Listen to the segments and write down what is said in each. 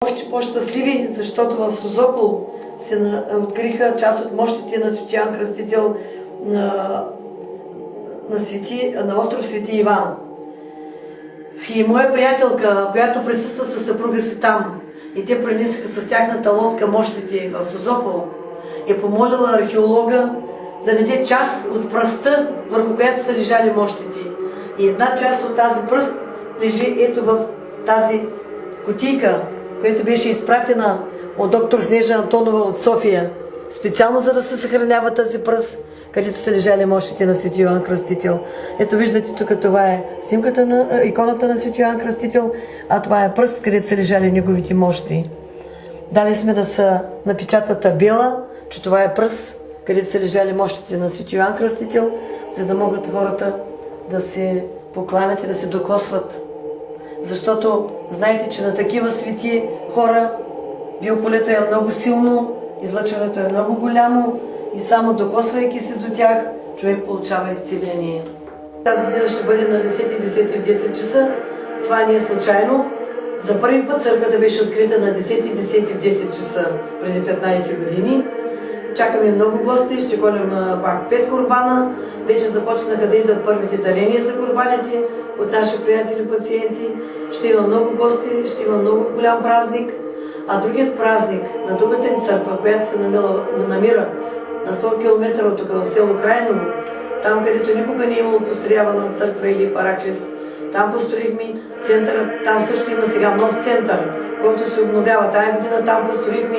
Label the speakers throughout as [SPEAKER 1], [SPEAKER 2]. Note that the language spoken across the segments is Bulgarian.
[SPEAKER 1] Още по-щастливи, защото в Созопол се откриха част от мощите на Свети Йоан Кръстител на остров Свети Иван. И моя приятелка, която присъства със съпруга си там, и те пренесаха с тяхната лодка мощите в Созопол, е помолила археолога да даде част от пръста, върху която са лежали мощите. И една част от тази пръст лежи ето в тази кутийка, която беше изпратена от доктор Снежа Антонова от София, специално за да се съхранява тази пръст, където са лежали мощите на Свети Йоан Кръстител. Ето виждате тук, това е снимката на иконата на Свети Йоан Кръстител, а това е пръст, където са лежали неговите мощи. Дали сме да се напечата табела, че това е пръст, където са лежали мощите на Свети Йоан Кръстител, за да могат хората да се покланят и да се докосват. Защото знаете, че на такива свети хора биополето е много силно, излъчването е много голямо и само докосвайки се до тях, човек получава изцеление. Тази година ще бъде на 10.10 в 10 часа. Това не е случайно. За първи път църквата беше открита на 10.10 в 10 часа преди 15 години. Чакаме много гости, ще колим пак 5 курбана. Вече започнаха да идват първите дарения за курбаните от наши приятели пациенти. Ще има много гости, ще има много голям празник. А другият празник на другата ни църква, която се намира на 100 км от тук в село Крайново, там където никога не е имало построявана църква или параклис, там построихме центъра, там също има сега нов център, който се обновява. Тая година там построихме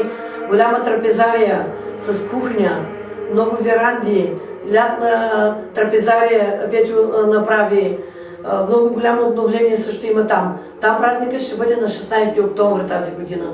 [SPEAKER 1] голяма трапезария с кухня, много веранди, лятна трапезария Петю направи, много голямо обновление също има там. Там празникът ще бъде на 16 октомври тази година.